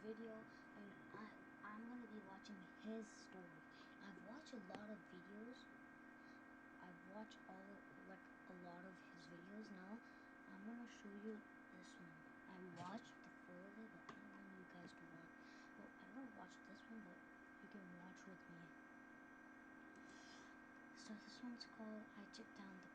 video, and I'm gonna be watching his story. I've watched a lot of videos. I've watched a lot of his videos now. I'm gonna show you this one. I watched the full of it, but I don't want you guys to watch. Well, I don't watch this one, but you can watch with me. So this one's called I Took Down the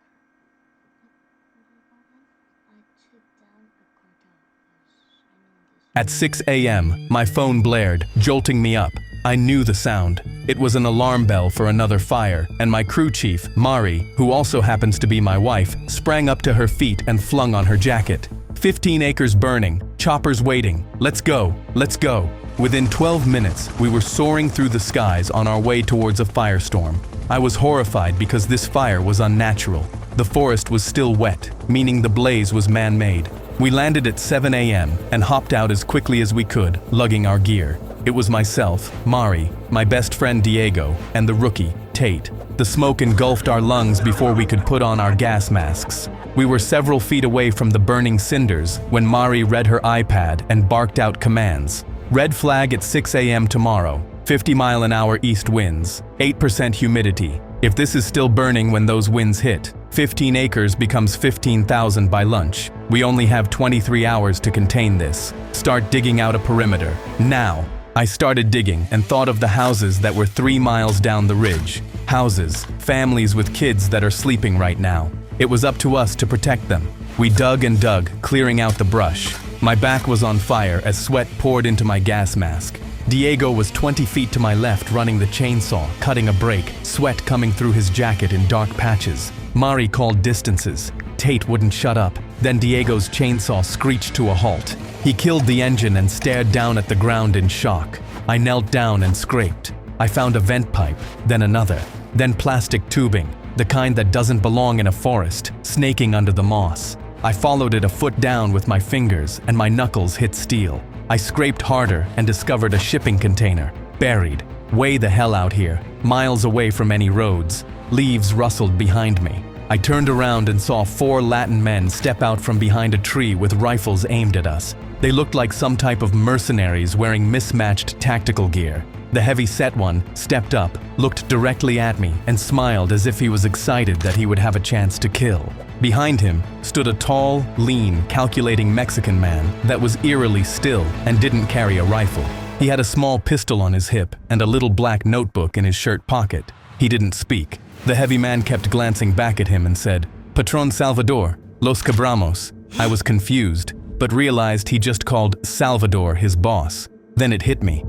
What do you call that? I Took Down a Cartel. Yes, I know this. At 6 a.m., my phone blared, jolting me up. I knew the sound. It was an alarm bell for another fire, and my crew chief, Mari, who also happens to be my wife, sprang up to her feet and flung on her jacket. 15 acres burning, choppers waiting. Let's go, let's go. Within 12 minutes, we were soaring through the skies on our way towards a firestorm. I was horrified because this fire was unnatural. The forest was still wet, meaning the blaze was man-made. We landed at 7 a.m. and hopped out as quickly as we could, lugging our gear. It was myself, Mari, my best friend Diego, and the rookie, Tate. The smoke engulfed our lungs before we could put on our gas masks. We were several feet away from the burning cinders when Mari read her iPad and barked out commands. Red flag at 6 a.m. tomorrow, 50-mile-an-hour east winds, 8% humidity. If this is still burning when those winds hit, 15 acres becomes 15,000 by lunch. We only have 23 hours to contain this. Start digging out a perimeter, now. I started digging and thought of the houses that were 3 miles down the ridge. Houses, families with kids that are sleeping right now. It was up to us to protect them. We dug and dug, clearing out the brush. My back was on fire as sweat poured into my gas mask. Diego was 20 feet to my left running the chainsaw, cutting a break, sweat coming through his jacket in dark patches. Mari called distances. Tate wouldn't shut up. Then Diego's chainsaw screeched to a halt. He killed the engine and stared down at the ground in shock. I knelt down and scraped. I found a vent pipe, then another, then plastic tubing, the kind that doesn't belong in a forest, snaking under the moss. I followed it a foot down with my fingers, and my knuckles hit steel. I scraped harder and discovered a shipping container, buried, way the hell out here, miles away from any roads. Leaves rustled behind me. I turned around and saw 4 Latin men step out from behind a tree with rifles aimed at us. They looked like some type of mercenaries wearing mismatched tactical gear. The heavy-set one stepped up, looked directly at me, and smiled as if he was excited that he would have a chance to kill. Behind him stood a tall, lean, calculating Mexican man that was eerily still and didn't carry a rifle. He had a small pistol on his hip and a little black notebook in his shirt pocket. He didn't speak. The heavy man kept glancing back at him and said, "Patron Salvador, Los Cabramos." I was confused, but realized he just called Salvador his boss. Then it hit me.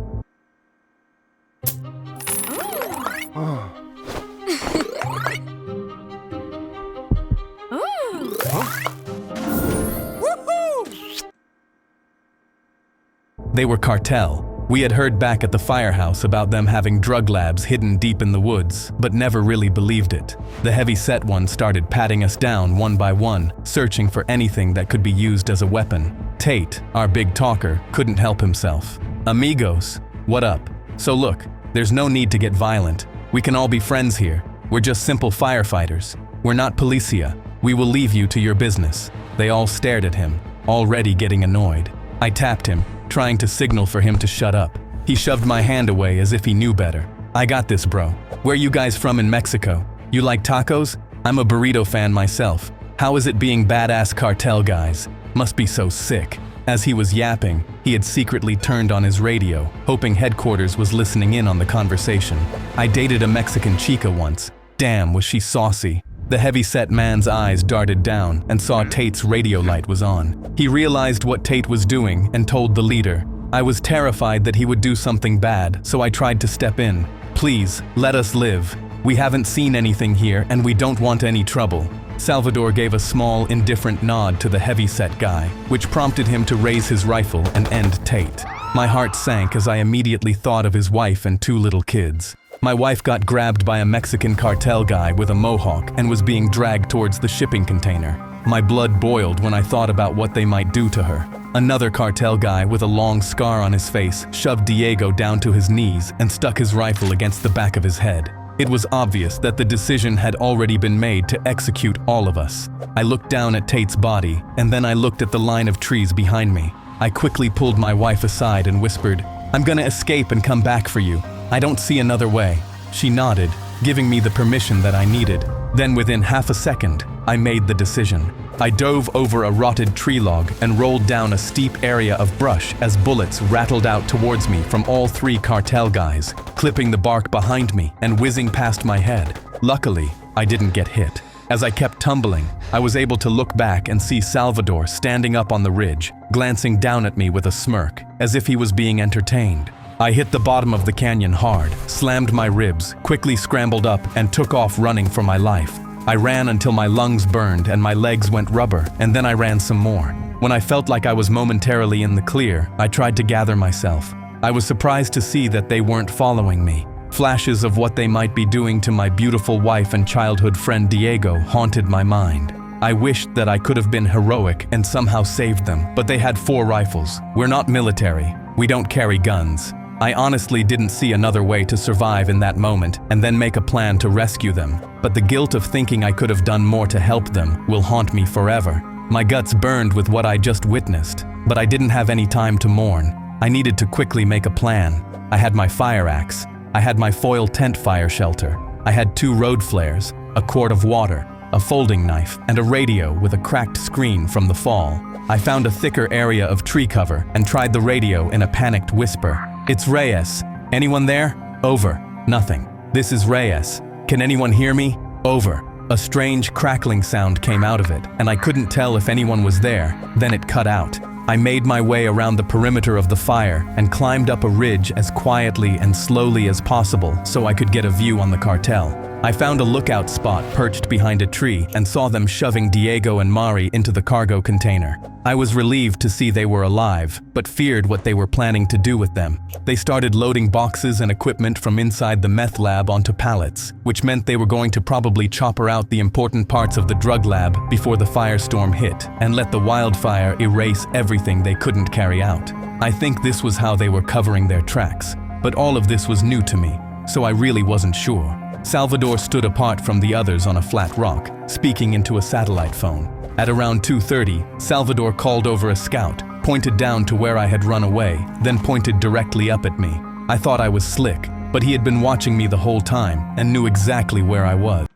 They were cartel. We had heard back at the firehouse about them having drug labs hidden deep in the woods, but never really believed it. The heavy-set one started patting us down one by one, searching for anything that could be used as a weapon. Tate, our big talker, couldn't help himself. "Amigos, what up? So look, there's no need to get violent. We can all be friends here. We're just simple firefighters. We're not policia. We will leave you to your business." They all stared at him, already getting annoyed. I tapped him, trying to signal for him to shut up. He shoved my hand away as if he knew better. "I got this, bro. Where you guys from in Mexico? You like tacos? I'm a burrito fan myself. How is it being badass cartel guys? Must be so sick." As he was yapping, he had secretly turned on his radio, hoping headquarters was listening in on the conversation. I dated a Mexican chica once. Damn, was she saucy. The heavy-set man's eyes darted down and saw Tate's radio light was on. He realized what Tate was doing and told the leader. I was terrified that he would do something bad, so I tried to step in. "Please, let us live. We haven't seen anything here and we don't want any trouble." Salvador gave a small, indifferent nod to the heavy-set guy, which prompted him to raise his rifle and end Tate. My heart sank as I immediately thought of his wife and 2 little kids. My wife got grabbed by a Mexican cartel guy with a mohawk and was being dragged towards the shipping container. My blood boiled when I thought about what they might do to her. Another cartel guy with a long scar on his face shoved Diego down to his knees and stuck his rifle against the back of his head. It was obvious that the decision had already been made to execute all of us. I looked down at Tate's body, and then I looked at the line of trees behind me. I quickly pulled my wife aside and whispered, "I'm gonna escape and come back for you. I don't see another way." She nodded, giving me the permission that I needed. Then within half a second, I made the decision. I dove over a rotted tree log and rolled down a steep area of brush as bullets rattled out towards me from all 3 cartel guys, clipping the bark behind me and whizzing past my head. Luckily, I didn't get hit. As I kept tumbling, I was able to look back and see Salvador standing up on the ridge, glancing down at me with a smirk, as if he was being entertained. I hit the bottom of the canyon hard, slammed my ribs, quickly scrambled up, and took off running for my life. I ran until my lungs burned and my legs went rubber, and then I ran some more. When I felt like I was momentarily in the clear, I tried to gather myself. I was surprised to see that they weren't following me. Flashes of what they might be doing to my beautiful wife and childhood friend Diego haunted my mind. I wished that I could have been heroic and somehow saved them, but they had 4 rifles. We're not military. We don't carry guns. I honestly didn't see another way to survive in that moment and then make a plan to rescue them. But the guilt of thinking I could have done more to help them will haunt me forever. My guts burned with what I just witnessed, but I didn't have any time to mourn. I needed to quickly make a plan. I had my fire axe. I had my foil tent fire shelter. I had 2 road flares, a quart of water, a folding knife, and a radio with a cracked screen from the fall. I found a thicker area of tree cover and tried the radio in a panicked whisper. "It's Reyes. Anyone there? Over. Nothing. This is Reyes. Can anyone hear me? Over." A strange crackling sound came out of it, and I couldn't tell if anyone was there. Then it cut out. I made my way around the perimeter of the fire and climbed up a ridge as quietly and slowly as possible so I could get a view on the cartel. I found a lookout spot perched behind a tree and saw them shoving Diego and Mari into the cargo container. I was relieved to see they were alive, but feared what they were planning to do with them. They started loading boxes and equipment from inside the meth lab onto pallets, which meant they were going to probably chopper out the important parts of the drug lab before the firestorm hit and let the wildfire erase everything they couldn't carry out. I think this was how they were covering their tracks, but all of this was new to me, so I really wasn't sure. Salvador stood apart from the others on a flat rock, speaking into a satellite phone. At around 2:30, Salvador called over a scout, pointed down to where I had run away, then pointed directly up at me. I thought I was slick, but he had been watching me the whole time and knew exactly where I was.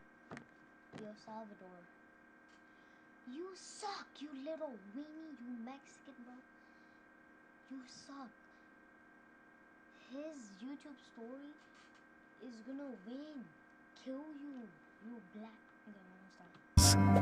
Yo, Salvador. You suck, you little weenie, you Mexican bro. You suck. His YouTube story is gonna win. Kill you, you black.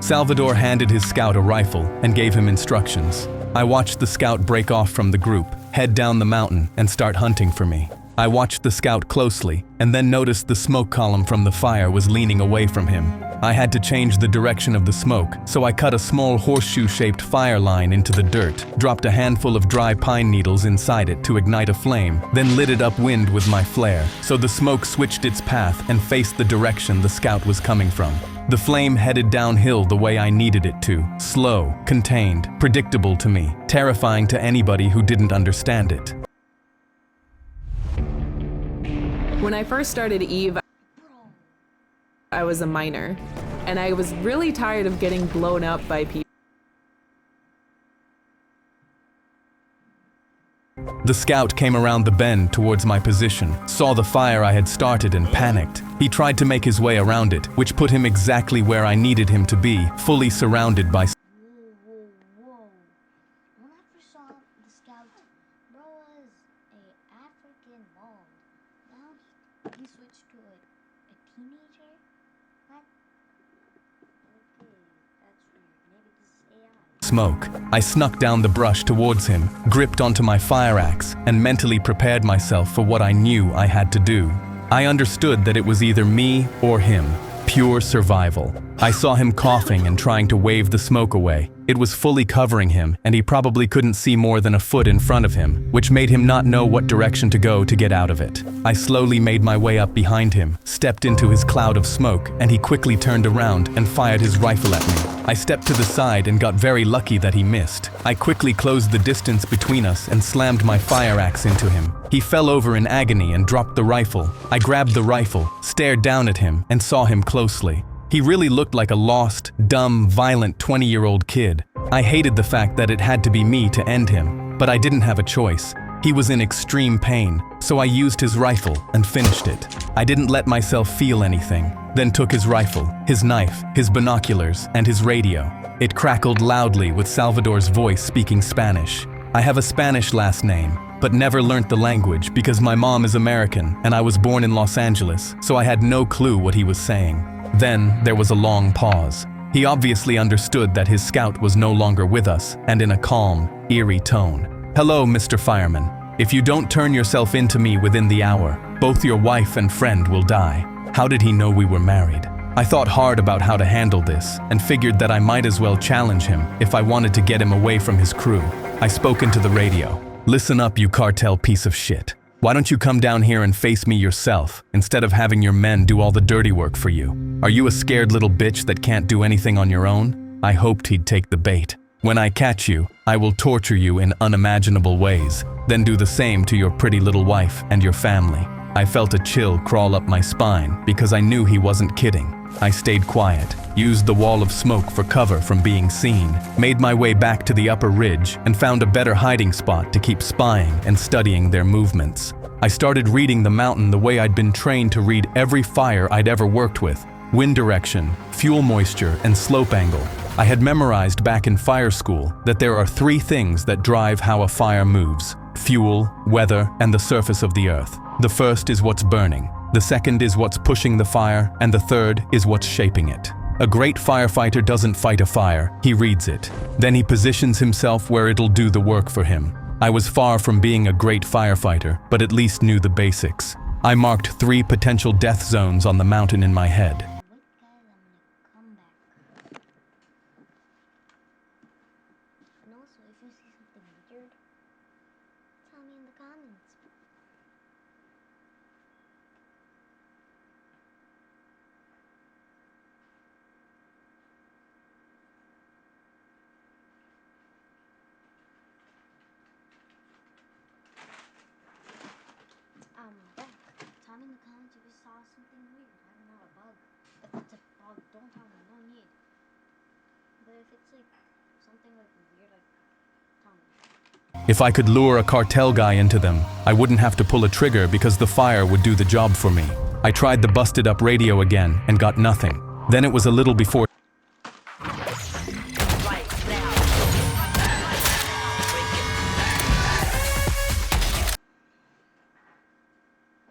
Salvador handed his scout a rifle and gave him instructions. I watched the scout break off from the group, head down the mountain, and start hunting for me. I watched the scout closely and then noticed the smoke column from the fire was leaning away from him. I had to change the direction of the smoke, so I cut a small horseshoe-shaped fire line into the dirt, dropped a handful of dry pine needles inside it to ignite a flame, then lit it upwind with my flare, so the smoke switched its path and faced the direction the scout was coming from. The flame headed downhill the way I needed it to, slow, contained, predictable to me, terrifying to anybody who didn't understand it. When I first started Eve, I was a minor, and I was really tired of getting blown up by people. The scout came around the bend towards my position, saw the fire I had started and panicked. He tried to make his way around it, which put him exactly where I needed him to be, fully surrounded by... Whoa. When I first saw the scout, bro was a African bald. Now he switched to a teenager? What? Okay, that's weird. Maybe this is AI. Smoke. I snuck down the brush towards him, gripped onto my fire axe, and mentally prepared myself for what I knew I had to do. I understood that it was either me or him. Pure survival. I saw him coughing and trying to wave the smoke away. It was fully covering him, and he probably couldn't see more than a foot in front of him, which made him not know what direction to go to get out of it. I slowly made my way up behind him, stepped into his cloud of smoke, and he quickly turned around and fired his rifle at me. I stepped to the side and got very lucky that he missed. I quickly closed the distance between us and slammed my fire axe into him. He fell over in agony and dropped the rifle. I grabbed the rifle, stared down at him, and saw him closely. He really looked like a lost, dumb, violent 20-year-old kid. I hated the fact that it had to be me to end him. but I didn't have a choice. He was in extreme pain, so I used his rifle and finished it. I didn't let myself feel anything, then took his rifle, his knife, his binoculars, and his radio. It crackled loudly with Salvador's voice speaking Spanish. I have a Spanish last name, but never learnt the language because my mom is American and I was born in Los Angeles, so I had no clue what he was saying. Then there was a long pause. He obviously understood that his scout was no longer with us, and in a calm, eerie tone, "Hello, Mr. Fireman. If you don't turn yourself into me within the hour, both your wife and friend will die." How did he know we were married? I thought hard about how to handle this and figured that I might as well challenge him if I wanted to get him away from his crew. I spoke into the radio. "Listen up, you cartel piece of shit. Why don't you come down here and face me yourself, instead of having your men do all the dirty work for you? Are you a scared little bitch that can't do anything on your own?" I hoped he'd take the bait. "When I catch you, I will torture you in unimaginable ways, then do the same to your pretty little wife and your family." I felt a chill crawl up my spine because I knew he wasn't kidding. I stayed quiet, used the wall of smoke for cover from being seen, made my way back to the upper ridge, and found a better hiding spot to keep spying and studying their movements. I started reading the mountain the way I'd been trained to read every fire I'd ever worked with: wind direction, fuel moisture, and slope angle. I had memorized back in fire school that there are 3 things that drive how a fire moves: fuel, weather, and the surface of the earth. The first is what's burning, the second is what's pushing the fire, and the third is what's shaping it. A great firefighter doesn't fight a fire, he reads it. Then he positions himself where it'll do the work for him. I was far from being a great firefighter, but at least knew the basics. I marked 3 potential death zones on the mountain in my head. And also, if you see something weird, tell me in the comments. Back. Tell me in the comments if you saw something weird. I don't know, a bug. If it's a bug, don't tell me, no need. But if it's like something like weird, like, tell me. If I could lure a cartel guy into them, I wouldn't have to pull a trigger because the fire would do the job for me. I tried the busted up radio again and got nothing. Then it was a little before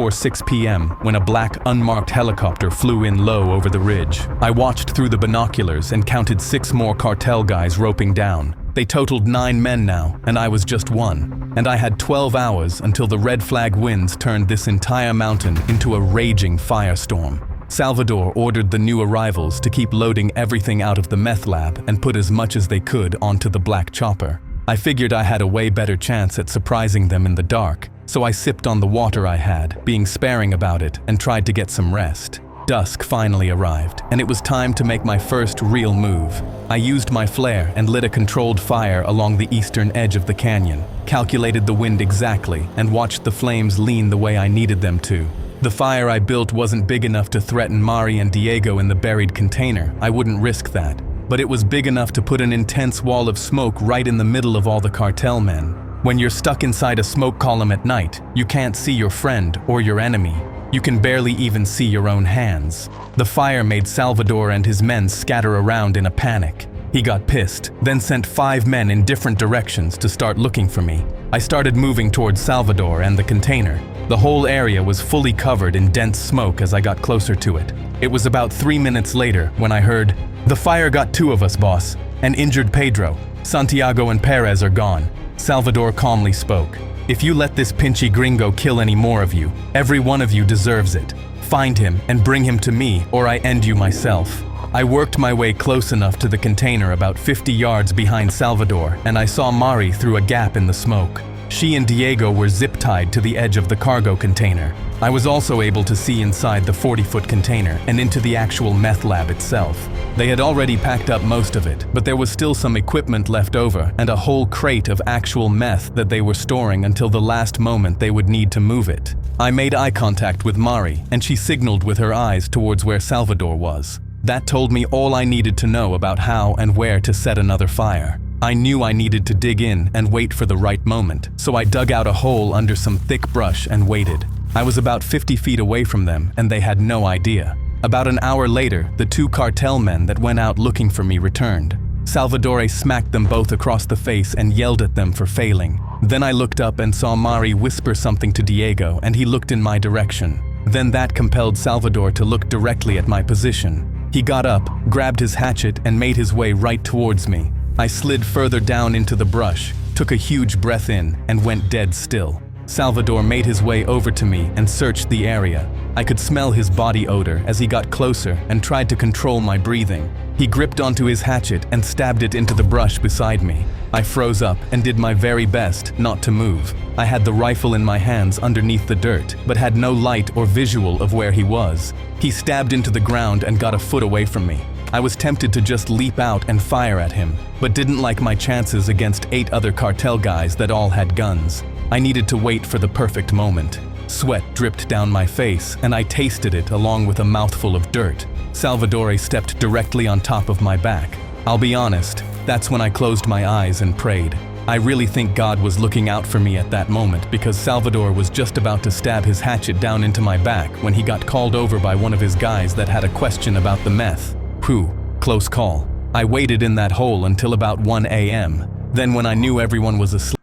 6 p.m. when a black, unmarked helicopter flew in low over the ridge. I watched through the binoculars and counted 6 more cartel guys roping down. They totaled 9 men now, and I was just 1. And I had 12 hours until the red flag winds turned this entire mountain into a raging firestorm. Salvador ordered the new arrivals to keep loading everything out of the meth lab and put as much as they could onto the black chopper. I figured I had a way better chance at surprising them in the dark, so I sipped on the water I had, being sparing about it, and tried to get some rest. Dusk finally arrived, and it was time to make my first real move. I used my flare and lit a controlled fire along the eastern edge of the canyon, calculated the wind exactly, and watched the flames lean the way I needed them to. The fire I built wasn't big enough to threaten Mari and Diego in the buried container. I wouldn't risk that. But it was big enough to put an intense wall of smoke right in the middle of all the cartel men. When you're stuck inside a smoke column at night, you can't see your friend or your enemy. You can barely even see your own hands. The fire made Salvador and his men scatter around in a panic. He got pissed, then sent 5 men in different directions to start looking for me. I started moving towards Salvador and the container. The whole area was fully covered in dense smoke as I got closer to it. It was about 3 minutes later when I heard, "The fire got 2 of us, boss, and injured Pedro. Santiago and Perez are gone." Salvador calmly spoke. "If you let this pinchy gringo kill any more of you, every one of you deserves it. Find him and bring him to me, or I end you myself." I worked my way close enough to the container about 50 yards behind Salvador, and I saw Mari through a gap in the smoke. She and Diego were zip-tied to the edge of the cargo container. I was also able to see inside the 40-foot container and into the actual meth lab itself. They had already packed up most of it, but there was still some equipment left over and a whole crate of actual meth that they were storing until the last moment they would need to move it. I made eye contact with Mari, and she signaled with her eyes towards where Salvador was. That told me all I needed to know about how and where to set another fire. I knew I needed to dig in and wait for the right moment, so I dug out a hole under some thick brush and waited. I was about 50 feet away from them, and they had no idea. About an hour later, the 2 cartel men that went out looking for me returned. Salvatore smacked them both across the face and yelled at them for failing. Then I looked up and saw Mari whisper something to Diego, and he looked in my direction. Then that compelled Salvador to look directly at my position. He got up, grabbed his hatchet, and made his way right towards me. I slid further down into the brush, took a huge breath in, and went dead still. Salvador made his way over to me and searched the area. I could smell his body odor as he got closer and tried to control my breathing. He gripped onto his hatchet and stabbed it into the brush beside me. I froze up and did my very best not to move. I had the rifle in my hands underneath the dirt, but had no light or visual of where he was. He stabbed into the ground and got a foot away from me. I was tempted to just leap out and fire at him, but didn't like my chances against 8 other cartel guys that all had guns. I needed to wait for the perfect moment. Sweat dripped down my face, and I tasted it along with a mouthful of dirt. Salvatore stepped directly on top of my back. I'll be honest, that's when I closed my eyes and prayed. I really think God was looking out for me at that moment, because Salvador was just about to stab his hatchet down into my back when he got called over by one of his guys that had a question about the meth. Whew, close call. I waited in that hole until about 1 a.m. Then when I knew everyone was asleep,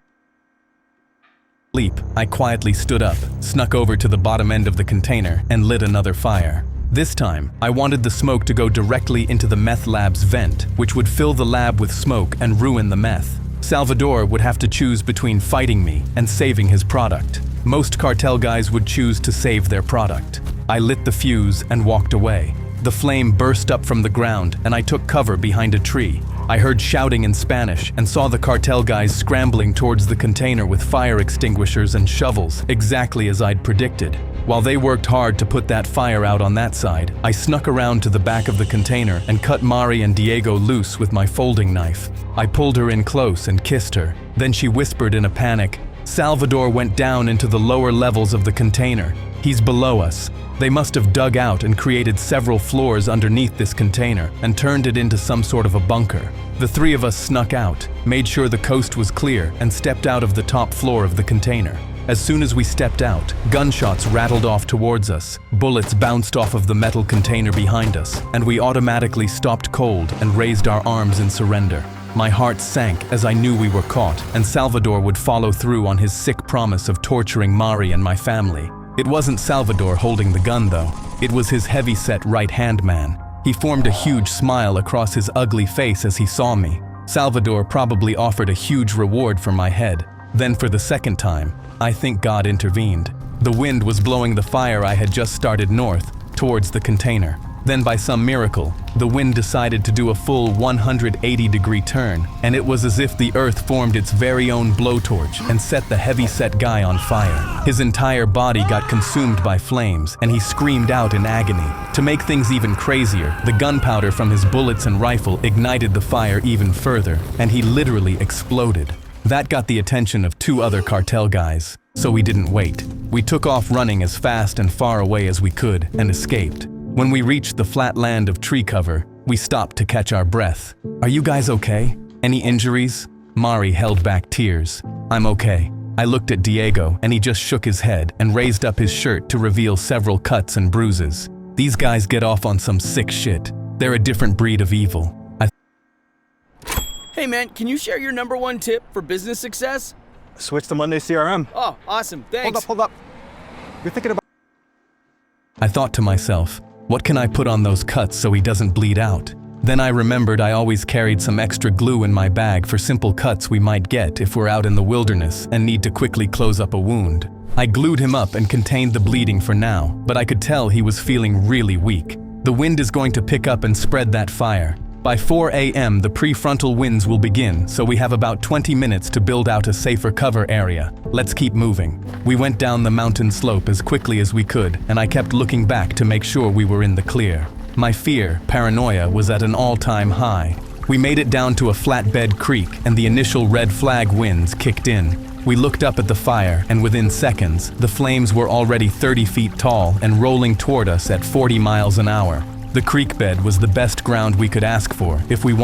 I quietly stood up, snuck over to the bottom end of the container, and lit another fire. This time, I wanted the smoke to go directly into the meth lab's vent, which would fill the lab with smoke and ruin the meth. Salvador would have to choose between fighting me and saving his product. Most cartel guys would choose to save their product. I lit the fuse and walked away. The flame burst up from the ground, and I took cover behind a tree. I heard shouting in Spanish and saw the cartel guys scrambling towards the container with fire extinguishers and shovels, exactly as I'd predicted. While they worked hard to put that fire out on that side, I snuck around to the back of the container and cut Mari and Diego loose with my folding knife. I pulled her in close and kissed her. Then she whispered in a panic, "Salvador went down into the lower levels of the container. He's below us." They must have dug out and created several floors underneath this container and turned it into some sort of a bunker. The 3 of us snuck out, made sure the coast was clear, and stepped out of the top floor of the container. As soon as we stepped out, gunshots rattled off towards us. Bullets bounced off of the metal container behind us, and we automatically stopped cold and raised our arms in surrender. My heart sank as I knew we were caught, and Salvador would follow through on his sick promise of torturing Mari and my family. It wasn't Salvador holding the gun, though. It was his heavy-set right-hand man. He formed a huge smile across his ugly face as he saw me. Salvador probably offered a huge reward for my head. Then for the second time, I think God intervened. The wind was blowing the fire I had just started north, towards the container. Then by some miracle, the wind decided to do a full 180-degree turn, and it was as if the earth formed its very own blowtorch and set the heavy-set guy on fire. His entire body got consumed by flames, and he screamed out in agony. To make things even crazier, the gunpowder from his bullets and rifle ignited the fire even further, and he literally exploded. That got the attention of 2 other cartel guys, so we didn't wait. We took off running as fast and far away as we could and escaped. When we reached the flat land of tree cover, we stopped to catch our breath. "Are you guys okay? Any injuries?" Mari held back tears. "I'm okay." I looked at Diego, and he just shook his head and raised up his shirt to reveal several cuts and bruises. These guys get off on some sick shit. They're a different breed of evil. Hey man, can you share your #1 tip for business success? Switch to Monday CRM. Oh, awesome, thanks. Hold up. You're thinking about... I thought to myself, what can I put on those cuts so he doesn't bleed out? Then I remembered I always carried some extra glue in my bag for simple cuts we might get if we're out in the wilderness and need to quickly close up a wound. I glued him up and contained the bleeding for now, but I could tell he was feeling really weak. The wind is going to pick up and spread that fire. By 4 a.m. the prefrontal winds will begin, so we have about 20 minutes to build out a safer cover area. Let's keep moving. We went down the mountain slope as quickly as we could, and I kept looking back to make sure we were in the clear. My paranoia was at an all-time high. We made it down to a flatbed creek, and the initial red flag winds kicked in. We looked up at the fire, and within seconds, the flames were already 30 feet tall and rolling toward us at 40 miles an hour. The creek bed was the best ground we could ask for if we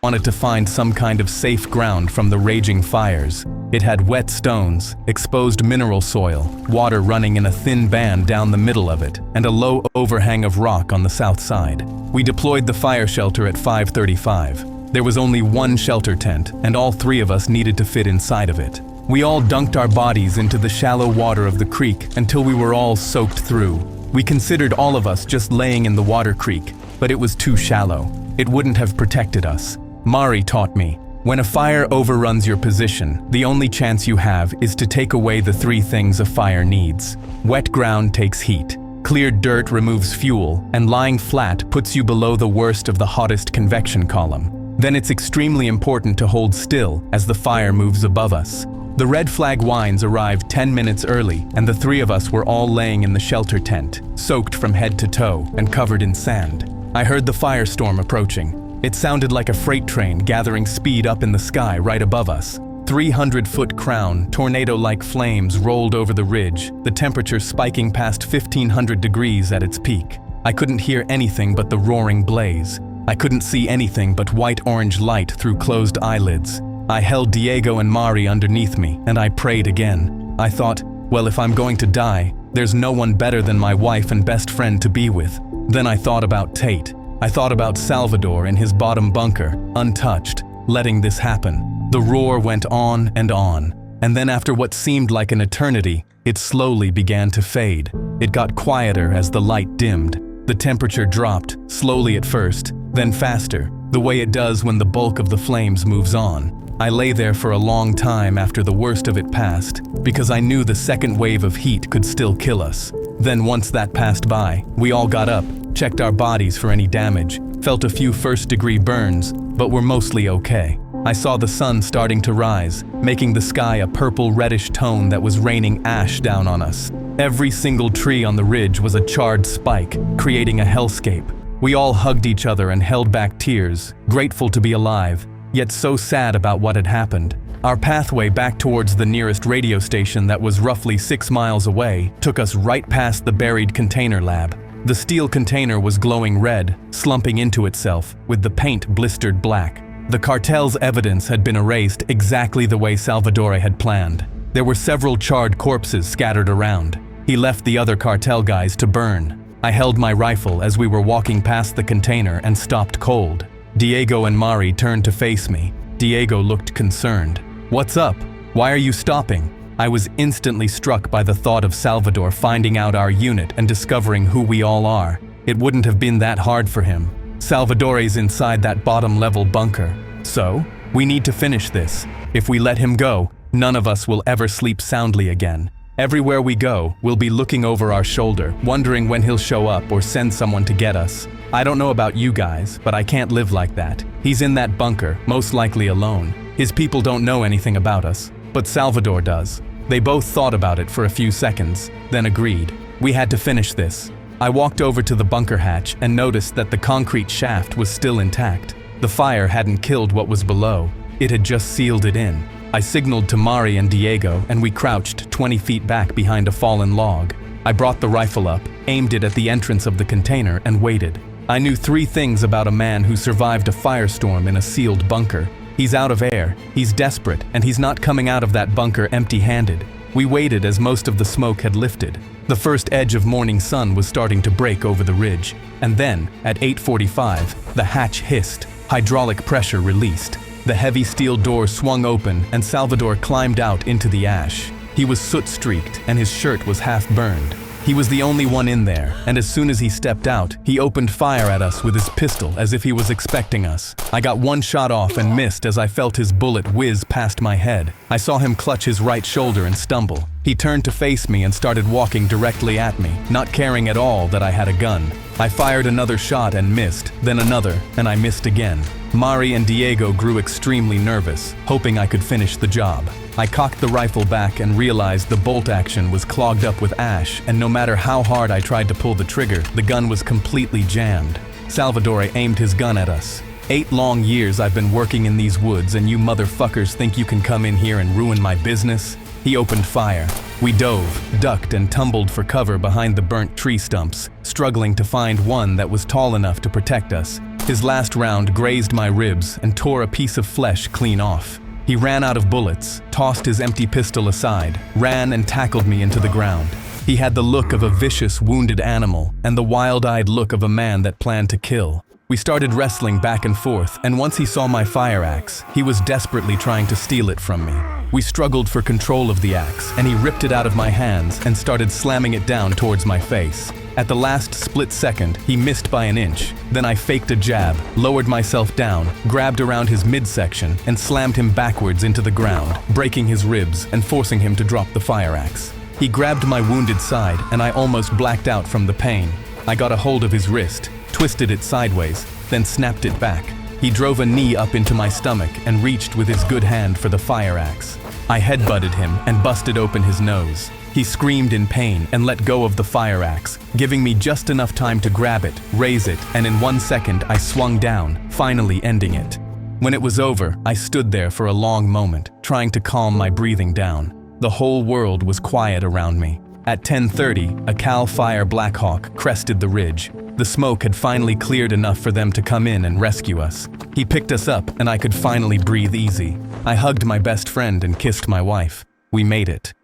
wanted to find some kind of safe ground from the raging fires. It had wet stones, exposed mineral soil, water running in a thin band down the middle of it, and a low overhang of rock on the south side. We deployed the fire shelter at 5:35. There was only one shelter tent, and all three of us needed to fit inside of it. We all dunked our bodies into the shallow water of the creek until we were all soaked through. We considered all of us just laying in the water creek, but it was too shallow. It wouldn't have protected us. Mari taught me, when a fire overruns your position, the only chance you have is to take away the three things a fire needs. Wet ground takes heat, cleared dirt removes fuel, and lying flat puts you below the worst of the hottest convection column. Then it's extremely important to hold still as the fire moves above us. The red flag wines arrived 10 minutes early, and the three of us were all laying in the shelter tent, soaked from head to toe and covered in sand. I heard the firestorm approaching. It sounded like a freight train gathering speed up in the sky right above us. 300-foot crown, tornado-like flames rolled over the ridge, the temperature spiking past 1500 degrees at its peak. I couldn't hear anything but the roaring blaze. I couldn't see anything but white-orange light through closed eyelids. I held Diego and Mari underneath me, and I prayed again. I thought, well, if I'm going to die, there's no one better than my wife and best friend to be with. Then I thought about Tate. I thought about Salvador in his bottom bunker, untouched, letting this happen. The roar went on, and then after what seemed like an eternity, it slowly began to fade. It got quieter as the light dimmed. The temperature dropped, slowly at first, then faster, the way it does when the bulk of the flames moves on. I lay there for a long time after the worst of it passed, because I knew the second wave of heat could still kill us. Then once that passed by, we all got up, checked our bodies for any damage, felt a few first-degree burns, but were mostly okay. I saw the sun starting to rise, making the sky a purple-reddish tone that was raining ash down on us. Every single tree on the ridge was a charred spike, creating a hellscape. We all hugged each other and held back tears, grateful to be alive, yet so sad about what had happened. Our pathway back towards the nearest radio station that was roughly 6 miles away took us right past the buried container lab. The steel container was glowing red, slumping into itself, with the paint blistered black. The cartel's evidence had been erased exactly the way Salvador had planned. There were several charred corpses scattered around. He left the other cartel guys to burn. I held my rifle as we were walking past the container and stopped cold. Diego and Mari turned to face me. Diego looked concerned. "What's up? Why are you stopping?" I was instantly struck by the thought of Salvador finding out our unit and discovering who we all are. It wouldn't have been that hard for him. Salvador's inside that bottom-level bunker. So, we need to finish this. If we let him go, none of us will ever sleep soundly again. Everywhere we go, we'll be looking over our shoulder, wondering when he'll show up or send someone to get us. I don't know about you guys, but I can't live like that. He's in that bunker, most likely alone. His people don't know anything about us, but Salvador does. They both thought about it for a few seconds, then agreed. We had to finish this. I walked over to the bunker hatch and noticed that the concrete shaft was still intact. The fire hadn't killed what was below. It had just sealed it in. I signaled to Mari and Diego, and we crouched 20 feet back behind a fallen log. I brought the rifle up, aimed it at the entrance of the container, and waited. I knew 3 things about a man who survived a firestorm in a sealed bunker. He's out of air, he's desperate, and he's not coming out of that bunker empty-handed. We waited as most of the smoke had lifted. The first edge of morning sun was starting to break over the ridge, and then, at 8:45, the hatch hissed, hydraulic pressure released. The heavy steel door swung open, and Salvador climbed out into the ash. He was soot-streaked, and his shirt was half burned. He was the only one in there, and as soon as he stepped out, he opened fire at us with his pistol as if he was expecting us. I got one shot off and missed as I felt his bullet whiz past my head. I saw him clutch his right shoulder and stumble. He turned to face me and started walking directly at me, not caring at all that I had a gun. I fired another shot and missed, then another, and I missed again. Mari and Diego grew extremely nervous, hoping I could finish the job. I cocked the rifle back and realized the bolt action was clogged up with ash, and no matter how hard I tried to pull the trigger, the gun was completely jammed. Salvador aimed his gun at us. 8 long years I've been working in these woods, and you motherfuckers think you can come in here and ruin my business? He opened fire. We dove, ducked, and tumbled for cover behind the burnt tree stumps, struggling to find one that was tall enough to protect us. His last round grazed my ribs and tore a piece of flesh clean off. He ran out of bullets, tossed his empty pistol aside, ran and tackled me into the ground. He had the look of a vicious, wounded animal and the wild-eyed look of a man that planned to kill. We started wrestling back and forth, and once he saw my fire axe, he was desperately trying to steal it from me. We struggled for control of the axe, and he ripped it out of my hands and started slamming it down towards my face. At the last split second, he missed by an inch. Then I faked a jab, lowered myself down, grabbed around his midsection, and slammed him backwards into the ground, breaking his ribs and forcing him to drop the fire axe. He grabbed my wounded side, and I almost blacked out from the pain. I got a hold of his wrist, twisted it sideways, then snapped it back. He drove a knee up into my stomach and reached with his good hand for the fire axe. I headbutted him and busted open his nose. He screamed in pain and let go of the fire axe, giving me just enough time to grab it, raise it, and in 1 second I swung down, finally ending it. When it was over, I stood there for a long moment, trying to calm my breathing down. The whole world was quiet around me. At 10:30, a Cal Fire Black Hawk crested the ridge. The smoke had finally cleared enough for them to come in and rescue us. He picked us up and I could finally breathe easy. I hugged my best friend and kissed my wife. We made it.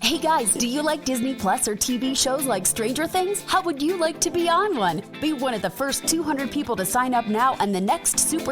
Hey guys, do you like Disney Plus or TV shows like Stranger Things? How would you like to be on one? Be one of the first 200 people to sign up now, and the next super